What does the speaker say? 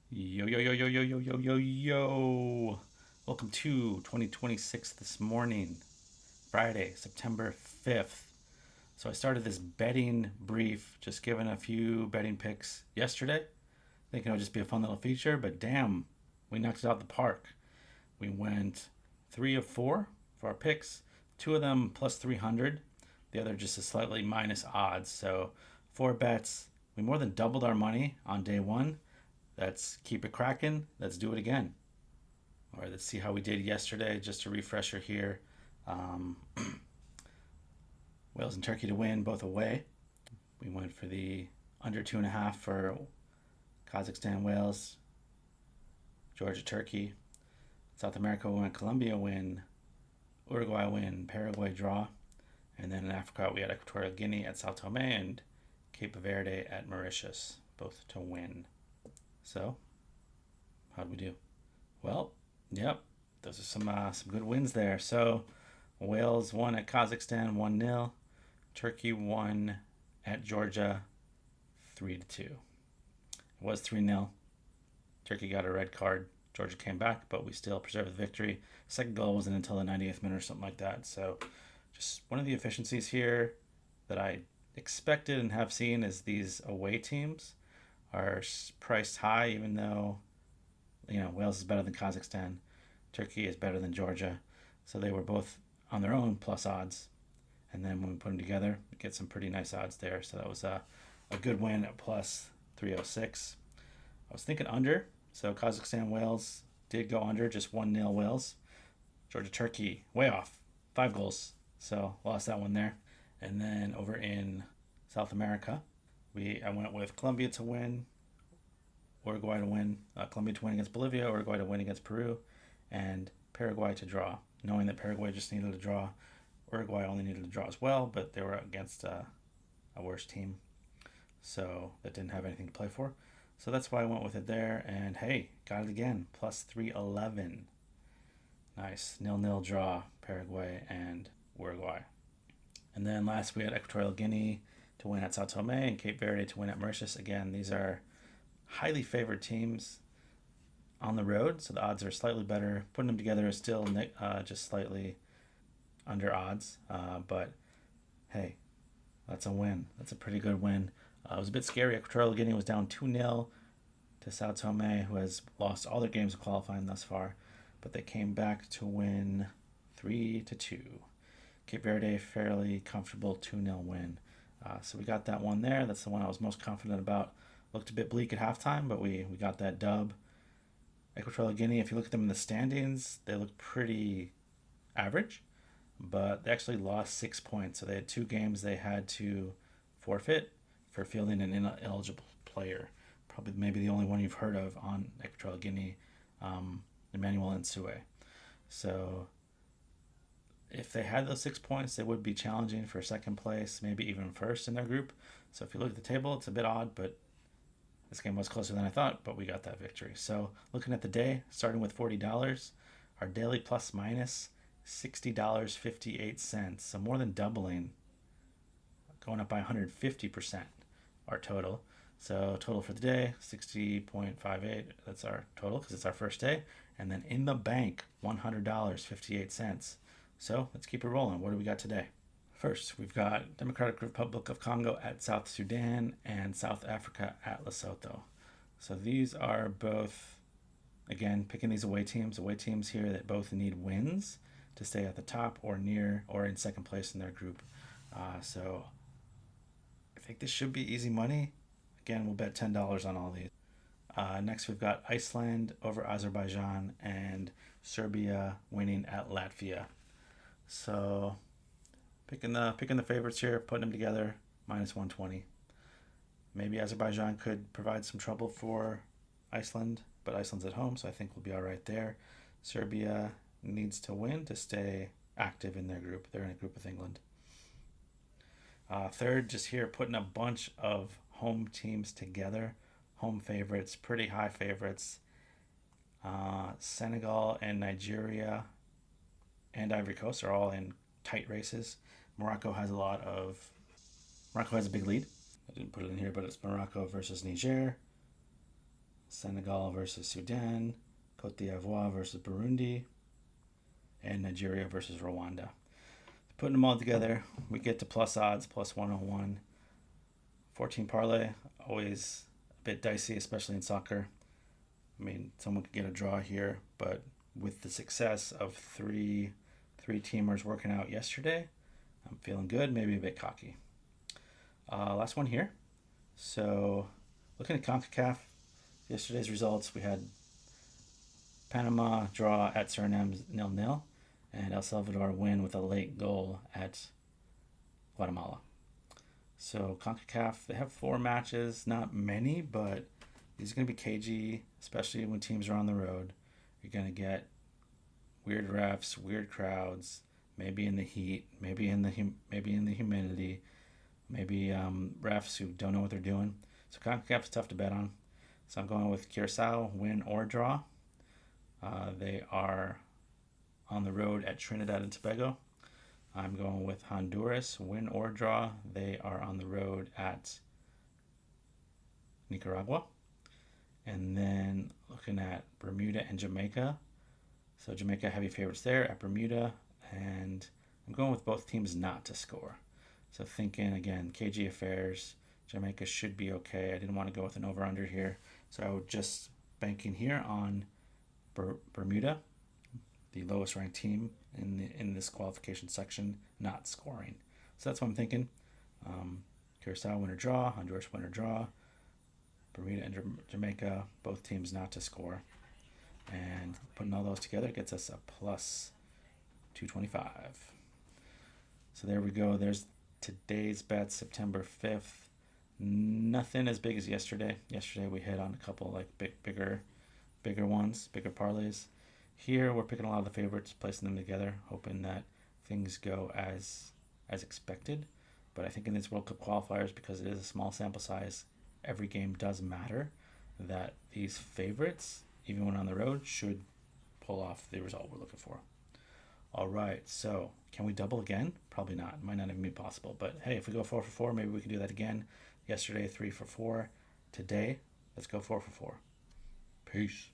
Yo, yo, yo, yo, yo, yo, yo, yo, yo. Welcome to 2026 this morning, Friday, September 5th. So I started this betting brief, just giving a few betting picks yesterday, thinking it would just be a fun little feature, but damn, we knocked it out the park. We went 3 of 4 for our picks, two of them plus 300, the other just a slightly minus odds. So 4 bets, we more than doubled our money on day one. Let's keep it cracking. Let's do it again. All right, let's see how we did yesterday. Just a refresher here. Um, Wales and Turkey to win, both away. We went for the under 2.5 for Kazakhstan, Wales, Georgia, Turkey. South America, we went Colombia win, Uruguay win, Paraguay draw. And then in Africa, we had Equatorial Guinea at Sao Tome and Cape Verde at Mauritius, both to win. So, how did we do? Well, yep, those are some good wins there. So Wales won at Kazakhstan 1-0. Turkey won at Georgia 3-2. It was 3-0. Turkey got a red card. Georgia came back, but we still preserved the victory. Second goal wasn't until the 90th minute or something like that. So just one of the efficiencies here that I expected and have seen is these away teams are priced high, even though Wales is better than Kazakhstan, Turkey is better than Georgia, so they were both on their own plus odds, and then when we put them together, we get some pretty nice odds there. So that was a good win at plus 306. I was thinking under, so Kazakhstan Wales did go under, just 1-0 Wales. Georgia Turkey way off, 5 goals, so lost that one there. And then over in South America, I went with Colombia to win, Uruguay to win, Colombia to win against Bolivia, Uruguay to win against Peru, and Paraguay to draw. Knowing that Paraguay just needed a draw, Uruguay only needed a draw as well, but they were against a worse team, so that didn't have anything to play for. So that's why I went with it there, and hey, got it again, plus 311. Nice, 0-0 draw, Paraguay and Uruguay. And then last we had Equatorial Guinea to win at Sao Tome and Cape Verde to win at Mauritius. Again, these are highly favored teams on the road, so the odds are slightly better. Putting them together is still just slightly under odds, but hey, that's a win. That's a pretty good win. It was a bit scary. Equatorial Guinea was down 2-0 to Sao Tome, who has lost all their games of qualifying thus far, but they came back to win 3-2. Cape Verde, fairly comfortable 2-0 win. So we got that one there. That's the one I was most confident about. Looked a bit bleak at halftime, but we got that dub. Equatorial Guinea, if you look at them in the standings, they look pretty average, but they actually lost 6 points. So they had 2 games they had to forfeit for fielding an ineligible player. Probably maybe the only one you've heard of on Equatorial Guinea, Emmanuel Nsue. So if they had those 6 points, they would be challenging for second place, maybe even first in their group. So if you look at the table, it's a bit odd, but this game was closer than I thought, but we got that victory. So looking at the day, starting with $40, our daily plus minus $60.58. So more than doubling, going up by 150% our total. So total for the day, 60.58. That's our total because it's our first day. And then in the bank, $100.58. So let's keep it rolling. What do we got today? First, we've got Democratic Republic of Congo at South Sudan and South Africa at Lesotho. So these are both, again, picking these away teams here that both need wins to stay at the top or near or in second place in their group. So I think this should be easy money. Again, we'll bet $10 on all these. Next, we've got Iceland over Azerbaijan and Serbia winning at Latvia. So picking the favorites here, putting them together, minus 120. Maybe Azerbaijan could provide some trouble for Iceland, but Iceland's at home, so I think we'll be all right there. Serbia needs to win to stay active in their group. They're in a group with England. Third, just here, putting a bunch of home teams together. Home favorites, pretty high favorites. Senegal and Nigeria and Ivory Coast are all in tight races. Morocco has a big lead. I didn't put it in here, but it's Morocco versus Niger. Senegal versus Sudan, Cote d'Ivoire versus Burundi, and Nigeria versus Rwanda. Putting them all together, we get to plus odds, plus 101. 14 parlay, always a bit dicey, especially in soccer. I mean, someone could get a draw here, but with the success of three teamers working out yesterday, I'm feeling good, maybe a bit cocky. Last one here. So, looking at CONCACAF, yesterday's results, we had Panama draw at Suriname 0-0, and El Salvador win with a late goal at Guatemala. So CONCACAF, they have 4 matches, not many, but these are going to be cagey, especially when teams are on the road. You're going to get weird refs, weird crowds, maybe in the heat, maybe in the humidity, maybe refs who don't know what they're doing. So CONCACAF's tough to bet on. So I'm going with Curacao, win or draw. They are on the road at Trinidad and Tobago. I'm going with Honduras, win or draw. They are on the road at Nicaragua. And then looking at Bermuda and Jamaica. So Jamaica heavy favorites there at Bermuda. And I'm going with both teams not to score. So thinking, again, KG affairs. Jamaica should be okay. I didn't want to go with an over-under here. So I would just banking here on Bermuda, the lowest ranked team in this qualification section, not scoring. So that's what I'm thinking. Curacao win or draw, Honduras win or draw, Bermuda and Jamaica, both teams not to score. And putting all those together gets us a plus 225. So there we go. There's today's bets, September 5th. Nothing as big as yesterday. Yesterday we hit on a couple like bigger ones, bigger parlays. Here we're picking a lot of the favorites, placing them together, hoping that things go as expected. But I think in these World Cup qualifiers, because it is a small sample size, every game does matter, that these favorites, even when on the road, should pull off the result we're looking for. All right, so can we double again? Probably not. It might not even be possible. But hey, if we go 4 for 4, maybe we can do that again. Yesterday, 3 for 4. Today, let's go 4 for 4. Peace.